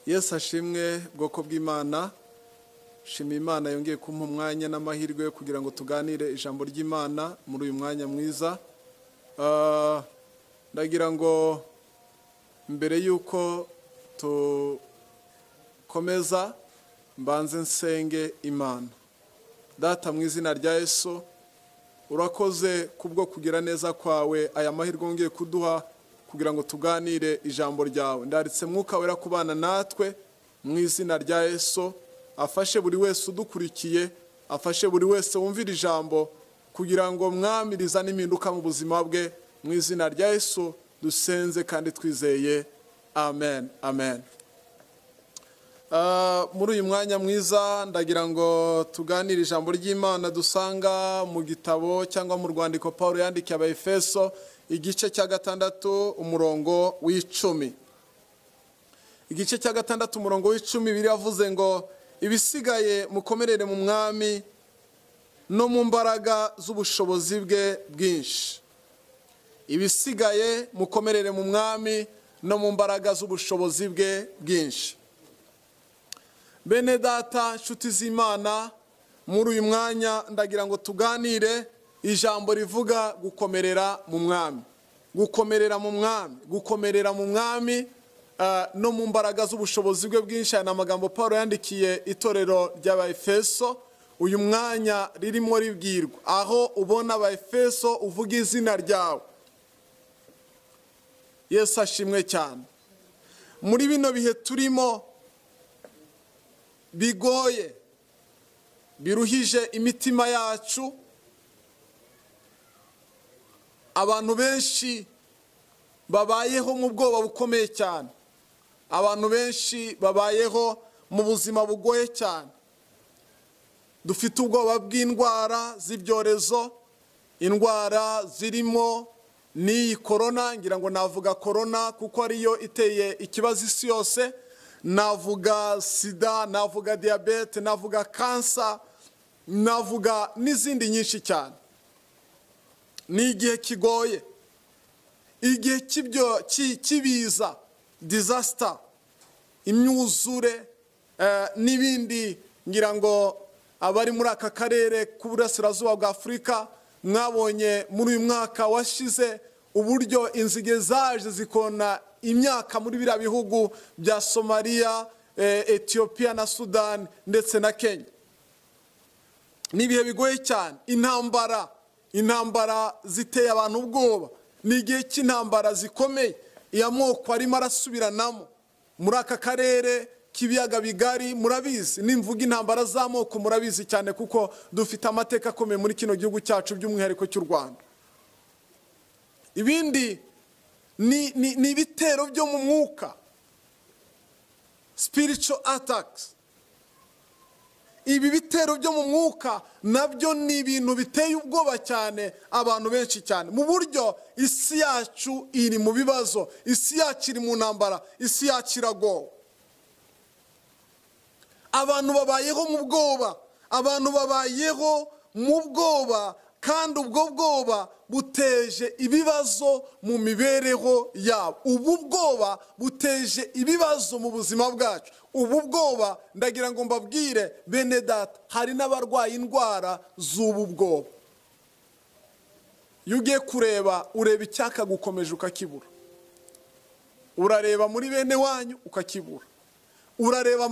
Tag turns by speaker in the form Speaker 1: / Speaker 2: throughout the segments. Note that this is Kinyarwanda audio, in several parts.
Speaker 1: Yesu ashimwe bwoko bw'Imana. Shima Imana yongeye kumpa umwanya n'amahirwe yo kugira ngo tuganire ijambo ry'Imana muri uyu mwanya mwiza. Ndagira ngo mbere yuko tukomeza mbanze nsenge Imana. Data mu izina rya Yesu, urakoze kubwo kugira neza kwawe, aya mahirwe ngiye kuduha kugira ngo tuganire ijambo ryawe. Ndaritse Mwuka Wera kubana natwe mu izina rya Yesu, afashe buri wese udukurikiye, afashe buri wese wumvira ijambo kugira ngo mwamiriza n'impinduka mu buzima bwe. Mu izina rya Yesu dusenze kandi twizeye, amen, amen. Muri uyu mwanya mwiza ndagira ngo tuganire ijambo ry'Imana dusanga mu gitabo cyangwa mu rwandiko Paulo yandikiye Abaefeso igice cya 6 umurongo w'10. Igice cya 6 umurongo w'10 biravuze ngo ibisigaye mukomerere mu mwami no mu mbaraga z'ubushobozi bwe bwinshi. Ibisigaye mukomerere mu mwami no mu mbaraga z'ubushobozi bwe bwinshi. Bene data, nshuti z'Imana, muri uyu mwanya ndagira ngo tuganire ijambo rivuga gukomerera mu mwami. Gukomerera mu mwami, gukomerera mu mwami no mu mbaraga z'ubushobozi bwe bwinshi. Aya magambo Paulo yandikiye itorero ry'Abaefeso. Uyu mwanya ririmo ribwirwa aho ubona Abaefeso uvuga izina ryawe. Yesu ashimwe cyane. Muri bino bihe turimo bigoye, biruhije imitima yacu, abantu benshi babayeho mu bwoba bukomeye cyane. Abantu benshi babayeho mu buzima bugoye cyane. Dufite ubwoba bw'indwara z'ibyorezo, indwara zirimo n'iyi corona. Ngira ngo navuga corona kuko ariyo iteye ikibazo isi yose. Navuga sida, navuga diabete, navuga kansa, navuga n'izindi nyinshi cyane. Ni igihe kigoye, igihe kibiza, disaster, imyuzure n'ibindi. Ngira ngo abari muri aka karere k'uburasirazuba bwa Afurika mwabonye muri uyu mwaka washize uburyo inzige zaje zikona imyaka muri biriya bihugu bya Somalia, Ethiopia na Sudan ndetse na Kenya. Ni ibihe bigoye cyane. Intambara ziteye abantu ubwoba. Ni igihe cy'intambara zikomeye, iy'amoko arimo arasubiranamo muri aka karere k'ibiyaga bigari. Murabizi nimvuga intambara z'amoko, murabizi cyane kuko dufite amateka akomeye muri kino gihugu cyacu, by'umwihariko cy'u Rwanda. Ibindi ni ibitero byo mu mwuka, spiritual attacks. Ibi bitero byo mu mwuka nabyo ni ibintu biteye ubwoba cyane abantu benshi cyane, mu buryo isi yacu iri mu bibazo, isi yacu iri mu ntambara, isi yacu iragowe. Abantu babayeho mu bwoba, abantu babayeho mu bwoba, kandi ubwo bwoba buteje ibibazo mu mibereho yabo. Ubu bwoba buteje ibibazo mu buzima bwacu. Ubu bwoba ndagira ngo mbabwire bene data, hari n'abarwaye indwara z'ubu bwoba. Iyo ugiye kureba, ureba icyaka gukomeje ukakibura. Urareba muri bene wanyu ukakibura. Urareba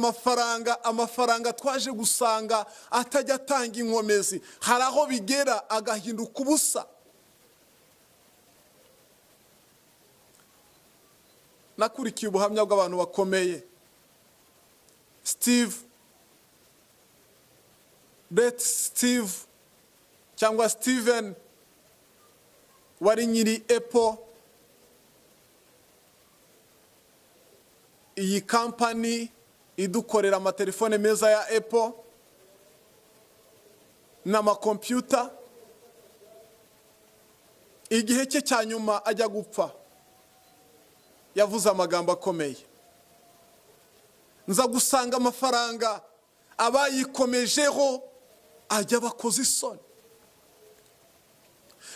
Speaker 1: amafaranga twaje gusanga atajya atanga inkomezi, hari aho bigera agahinduka ubusa. Nakurikiye ubuhamya bw'abantu bakomeye. Steve cyangwa Steven wari nyiri Apple. Iyi company idukorera amatelefone meza ya Apple n'amakompiyuta. Igihe cye cya nyuma ajya gupfa yavuze amagambo akomeye. Nza gusanga amafaranga abayikomejeho ajya bakoze isoni.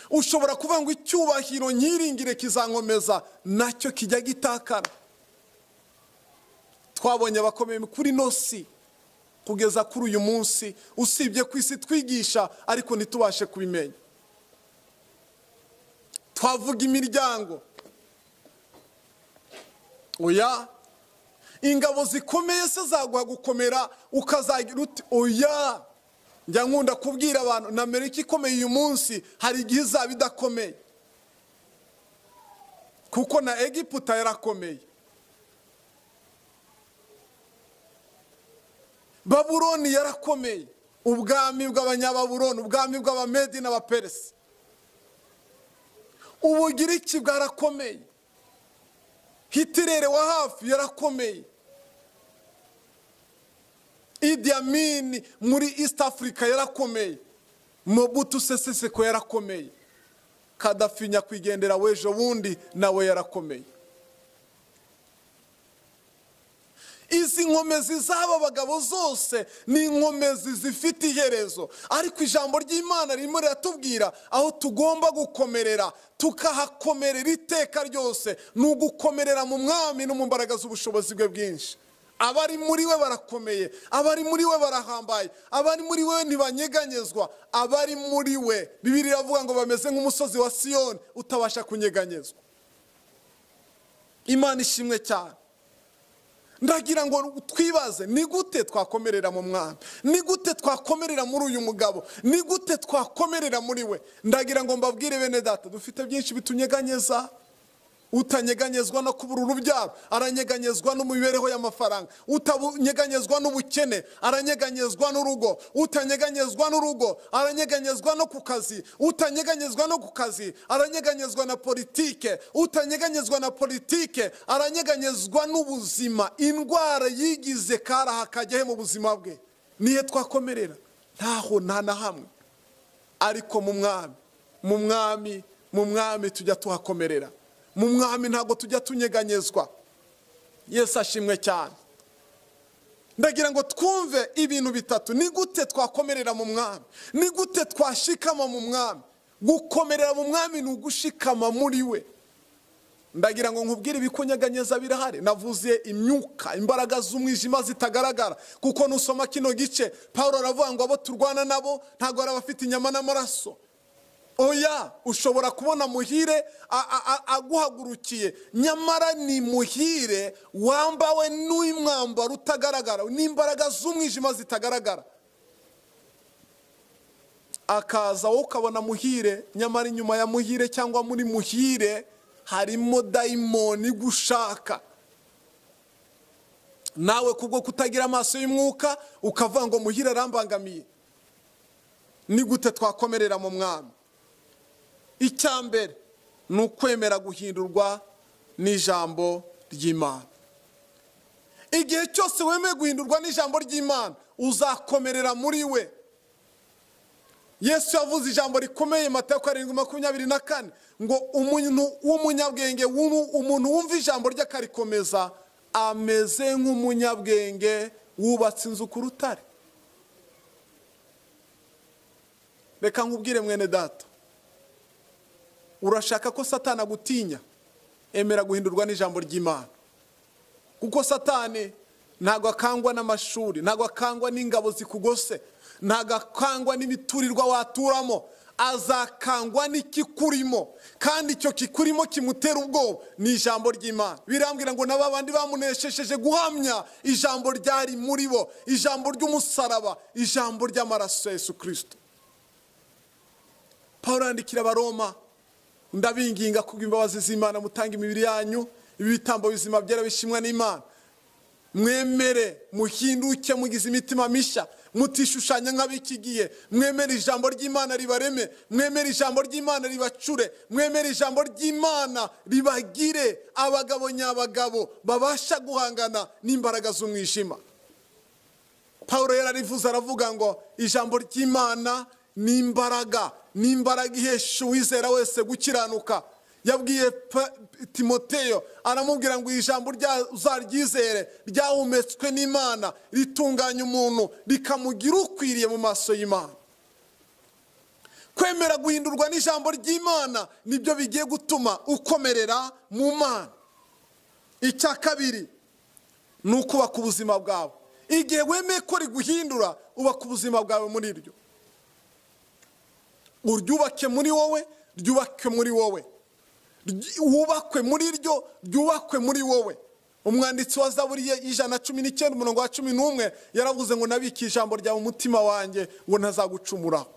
Speaker 1: Ushobora kuvuga ngo icyubahiro nyiringire kizankomeza, nacyo kijya gitakara. twabonye abakomeye kuri nosi kugeza kuri uyu munsi, usibye ku isi twigisha ariko ntitubashe kubimenya. Twavuga imiryango, oya, ingabo zikomeye se zaguha gukomera ukazagira uti oya. Njya nkunda kubwira abantu na Amerika ikomeye uyu munsi hari igihe izaba idakomeye, kuko na Egiputa yarakomeye. Babuloni yarakomeye, ubwami bw'abanyababuloni, ubwami bw'abamedi n'abaperesi. Ubugiriki bwarakomeye, Hitirere wa hafi yarakomeye, Idi Amin muri East Africa yarakomeye, Mobutu Sese Seko yarakomeye, Kadafi nyakwigendera w'ejo bundi nawe yarakomeye. Izi nkomezi z'aba bagabo zose ni inkomezi zifite iherezo, ariko ijambo ry'Imana ririmo riratubwira aho tugomba gukomerera, tukahakomerera iteka ryose, ni ugukomerera mu mwami no mu mbaraga z'ubushobozi bwe bwinshi. Abari muri we barakomeye, abari muri we barahambaye, abari muri we ntibanyeganyezwa, abari muri we Bibiliya iravuga ngo bameze nk'umusozi wa Siyoni utabasha kunyeganyezwa. Imana ishimwe cyane. Ndagira ngo twibaze, ni gute twakomerera mu mwami? Ni gute twakomerera muri uyu mugabo? Ni gute twakomerera muri we? Ndagira ngo mbabwire bene data, dufite byinshi bitunyeganyeza. Utanyeganyezwa no kubura urubyaro, aranyeganyezwa n'imibereho y'amafaranga. Utanyeganyezwa n'ubukene, aranyeganyezwa n'urugo. Utanyeganyezwa n'urugo, aranyeganyezwa no ku kazi. Utanyeganyezwa no ku kazi, aranyeganyezwa na politike. Utanyeganyezwa na politike, aranyeganyezwa n'ubuzima. Indwara yigize karaha kajyahe mu buzima bwe. Nihe twakomerera? Ntaho, nta na hamwe. Ariko mu mwami tujya tuhakomerera. Mu mwami ntago tujya tunyeganyezwa. Yesu ashimwe cyane. Ndagira ngo twumve ibintu bitatu. Ni gute twakomerera mu mwami? Ni gute twashikama mu mwami? Gukomerera mu mwami ni ugushikama muri we. Ndagira ngo nkubwire ibikunyeganyeza birahari. Navuze imyuka, imbaraga z'umwijima zitagaragara, kuko nusoma kino gice Paulo aravuga ngo abo turwana nabo ntago ari abafite inyama n'amaraso. Oya, ushobora kubona muhire aguhagurukiye, nyamara ni muhire wambawe n'umwambaro utagaragara, n'imbaraga z'umwijima zitagaragara. Akaza wowe ukabona muhire, nyamara inyuma ya muhire cyangwa muri muhire harimo dayimoni gushaka. Nawe kubwo kutagira amaso y'umwuka ukavuga ngo muhire arambangamiye. Ni gute twakomerera mu mwami? Icyambere ni ukwemera guhindurwa n'ijambo ry'Imana. Igihe cyose wemeye guhindurwa n'ijambo ry'Imana, uzakomerera muri we. Yesu yavuze ijambo rikomeye, Matayo 7:24, ngo umuntu w'umunyabwenge, umuntu wumva ijambo rye akarikomeza, ameze nk'umunyabwenge wubatse inzu ku rutare. Reka nkubwire mwene data, urashaka ko Satani agutinya? Emera guhindurwa n'ijambo ry'Imana. Kuko Satani ntago akangwa n'amashuri, ntago akangwa n'ingabo zikugose, ntago akangwa n'imiturirwa waturamo, azakangwa n'ikikurimo. Kandi icyo kikurimo kimutera ubwoba ni ijambo ry'Imana. Birambwira ngo n'abandi bamuneshejeje guhamya ijambo ryari muri bo, ijambo ry'umusaraba, ijambo ry'amaraso ya Yesu Kristo. Paulo yandikira Abaroma, ndabinginga kubw'imbabazi z'Imana mutanga imibiri yanyu ibitambo bizima byera bishimwa n'Imana. Mwemere muhinduke mugize imitima misha, mutishushanya nk'abikigiye. Mwemere ijambo ry'Imana ribareme, mwemere ijambo ry'Imana ribacure, mwemere ijambo ry'Imana ribagire abagabo nyabagabo babasha guhangana n'imbaraga z'umwijima. Paulo yararivuze aravuga ngo ijambo ry'Imana ni imbaraga, ni imbaraga ihesha uwizera wese gukiranuka. Yabwiye Timoteyo aramubwira ngo ijambo uzaryizere ryahumetswe n'Imana, ritunganya umuntu rikamugira ukwiriye mu maso y'Imana. Kwemera guhindurwa n'ijambo ry'Imana nibyo bigiye gutuma ukomerera mu Mana. Icya kabiri, ni ukubaka ubuzima bwawe. Igihe wemeye ko riguhindura, ubaka ubuzima bwawe muri ryo. Uryubake muri wowe, ryubake muri wowe. Wubakwe muri ryo, ryubakwe muri wowe. Umwanditsi wa Zaburi 119:11 yaravuze ngo nabiki ijambo rya mu mutima wanjye ngo ntazagucumuraho.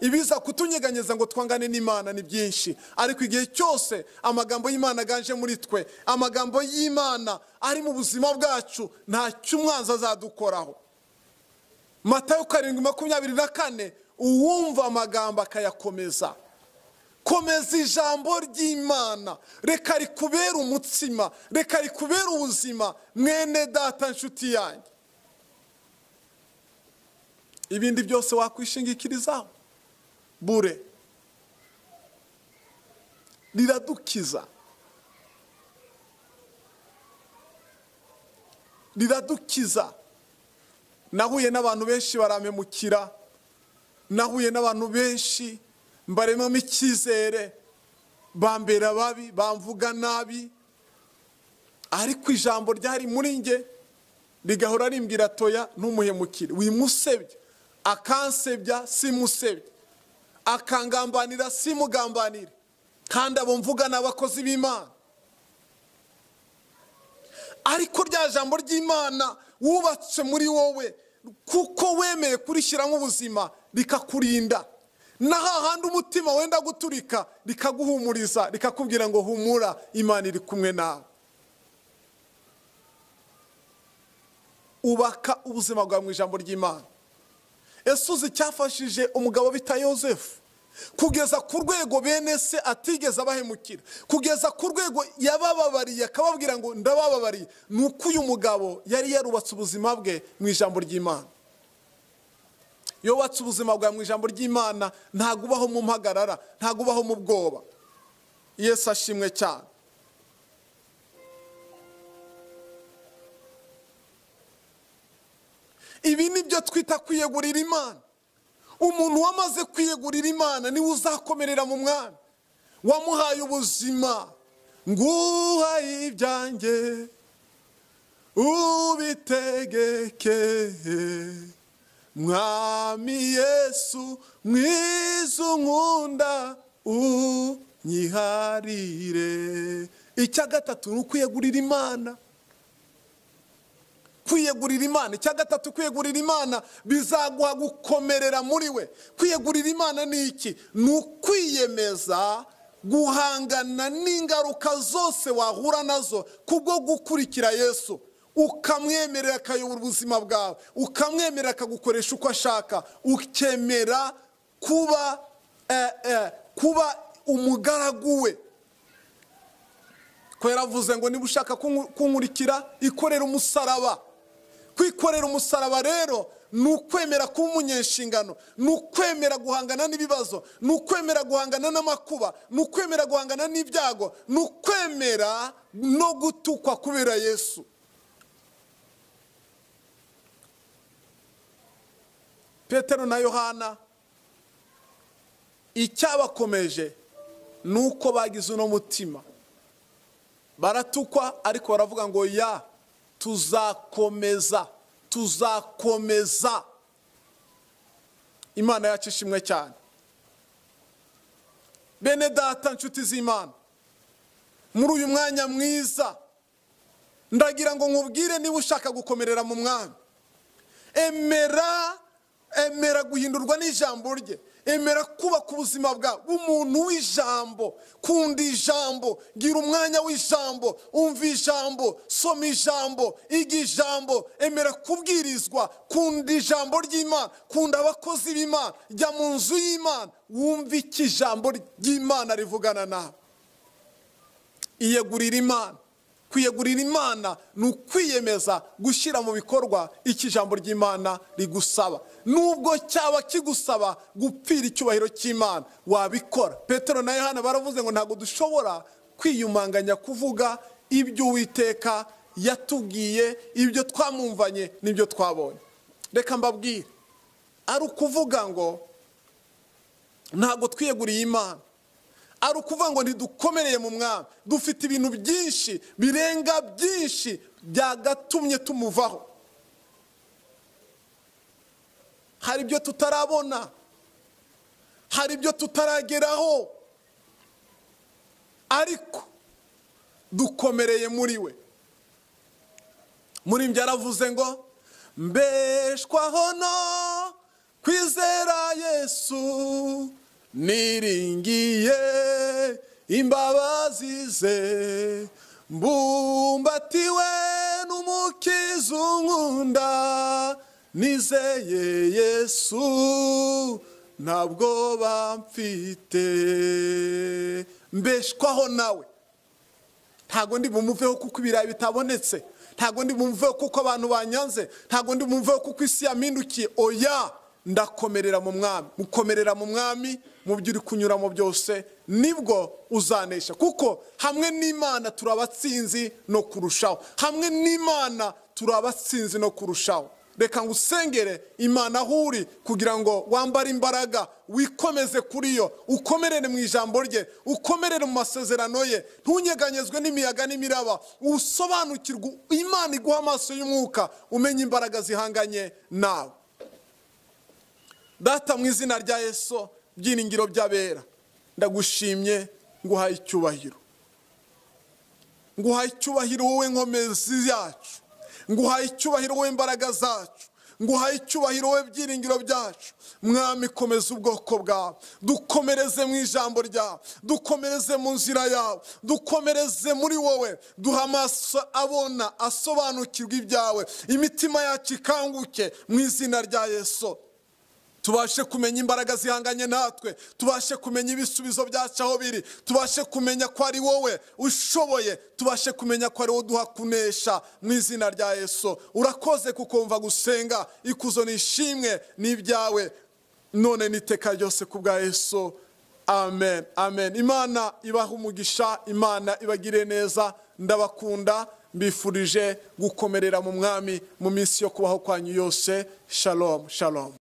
Speaker 1: Ibiza kutunyeganyeza ngo twangane n'Imana ni byinshi, ariko igihe cyose amagambo y'Imana aganje muri twe, amagambo y'Imana ari mu buzima bwacu, nta cyumwanzi azadukoraho. Matayo 7:24, uwumva amagambo akayakomeza. Komeza ijambo ry'Imana, reka rikubera umutsima, reka rikubera ubuzima, mwene data nshuti yanjye. Ibindi byose wakwishingikirizaho bure, riradukiza, riradukiza. Nahuye n'abantu benshi barampemukira, nahuye n'abantu benshi mbaremamo icyizere, bambera babi, bamvuga nabi, ariko ijambo ryari muri nge rigahora rimbwira toya ntumuhemukire, wimusebye. Akansebya simusebye, akangambanira simugambanire, kandi abo mvuga n'abakozi b'Imana. Ariko rya jambo ry'Imana wubatse muri wowe, kuko wemeye kurishyiramo ubuzima, rikakurinda. Na hahandi umutima wenda guturika, rikaguhumuriza, rikakubwira ngo humura, Imana iri kumwe nawe. Ubaka ubuzima bwawe mu ijambo ry'Imana. Ese uzi cyafashije umugabo bita Yosefu kugeza ku rwego bene se atigeze abahemukira, kugeza ku rwego yabababariye akababwira ngo ndabababariye? Nuko uyu mugabo yari yarubatse ubuzima bwe mu ijambo ry'Imana. Iyo watse ubuzima bwawe mu ijambo ry'Imana, ntago ubaho mu mpagarara, ntago ubaho mu bwoba. Yesu ashimwe cyane. Ibi nibyo twita kwiyegurira Imana. Umuntu wamaze kwiyegurira Imana niwe uzakomerera mu Mwami. Wamuhaye ubuzima, nguhaye ibyanjye ubitegeke, Mwami Yesu mwiza unkunda unyiharire. Icya gatatu ni ukwiyegurira Imana. Kwiyegurira Imana, icya gatatu kwiyegurira Imana bizaguha gukomerera muri we. Kwiyegurira Imana ni iki? Ni ukwiyemeza guhangana n'ingaruka zose wahura nazo kubwo gukurikira Yesu, ukamwemerera akayobora ubuzima bwawe, ukamwemerera akagukoresha uko ashaka, ukemera kuba umugaragu we. Ko yaravuze ngo niba ushaka kunkurikira, ikorera umusaraba. Kwikorera umusaraba rero ni ukwemera kuba umunyeshingano, ni ukwemera guhangana n'ibibazo, ni ukwemera guhangana n'amakuba, ni ukwemera guhangana n'ibyago, ni ukwemera no gutukwa kubera Yesu. Petero na Yohana icyabakomeje ni uko bagize uno mutima. Baratukwa ariko baravuga ngo ya tuzakomeza, tuzakomeza. Imana yacu ishimwe cyane. Bene data nshuti z'Imana, muri uyu mwanya mwiza ndagira ngo nkubwire, niba ushaka gukomerera mu Mwami, emera guhindurwa n'ijambo rye. Emera kubaka ubuzima bwawe umuntu w'ijambo. Kunda ijambo, gira umwanya w'ijambo, umva ijambo, soma ijambo, iga ijambo. Emera kubwirizwa, kunda ijambo ry'Imana, kunda abakozi b'Imana, jya mu nzu y'Imana, wumva iki ijambo ry'Imana rivugana nawe. Iyegurira Imana. Kwiyegurira Imana ni ukwiyemeza gushyira mu bikorwa iki ijambo ry'Imana rigusaba. Nubwo cyaba kigusaba gupfira icyubahiro cy'Imana, wabikora. Petero na Yohana baravuze ngo ntabwo dushobora kwiyumanganya kuvuga ibyo Uwiteka yatubwiye, ibyo twamumvanye n'ibyo twabonye. Reka mbabwire, ari ukuvuga ngo ntabwo twiyeguriye Imana, ari ukuvuga ngo ntidukomereye mu mwami, dufite ibintu byinshi birenga byinshi byagatumye tumuvaho. Hari ibyo tutarabona, hari ibyo tutarageraho, ariko dukomereye muri we. Muri ibyo aravuze ngo mbeshwaho no kwizera Yesu, niringiye imbabazi ze, mbumbatiwe n'umukiza unkunda, nizeye Yesu ntabwo bamfite. Mbeshwaho nawe, ntago ndi bumuveho kuko ibirayi bitabonetse, ntago ndi bumuveho kuko abantu banyanze, ntago ndi bumuveho kuko isi yamindukiye. Oya, ndakomerera mu mwami. Mukomerera mu mwami mu byo uri kunyuramo byose, nibwo uzanesha, kuko hamwe n'Imana turabatsinzi no kurushaho. Hamwe n'Imana turabatsinzi no kurushaho. Reka ngusengere Imana aho uri kugira ngo wambare imbaraga, wikomeze kuri yo, ukomerere mu ijambo rye, ukomerere mu masezerano ye, ntunyeganyezwe n'imiyaga n'imiraba, usobanukirwe Imana iguha amaso y'umwuka, umenye imbaraga zihanganye nawe. Data, mu izina rya Yesu, byiringiro by'abera, ndagushimye, nguhaye icyubahiro. Nguhaye icyubahiro wowe nkomezi yacu, nguhaye icyubahiro wowe imbaraga zacu, nguhaye icyubahiro wowe byiringiro byacu. Mwami, komeza ubwoko bwawe, dukomereze mu ijambo ryawe, dukomereze mu nzira yawe, dukomereze muri wowe. Duha amaso abona, asobanukirwa ibyawe, imitima yacu ikanguke mu izina rya Yesu. Tubashe kumenya imbaraga zihanganye natwe, tubashe kumenya ibisubizo byacu aho biri, tubashe kumenya ko ari wowe ushoboye, tubashe kumenya ko ari wowe duha kunesha mu izina rya Yesu. Urakoze kukumva gusenga, ikuzo nishimwe n'ibyawe none n'iteka ryose ku bwa Yesu. Amen, amen. Imana ibaha umugisha, Imana ibagire neza. Ndabakunda, mbifurije gukomerera mu mwami mu minsi yo kubaho kwanyu yose. Shalom, shalom.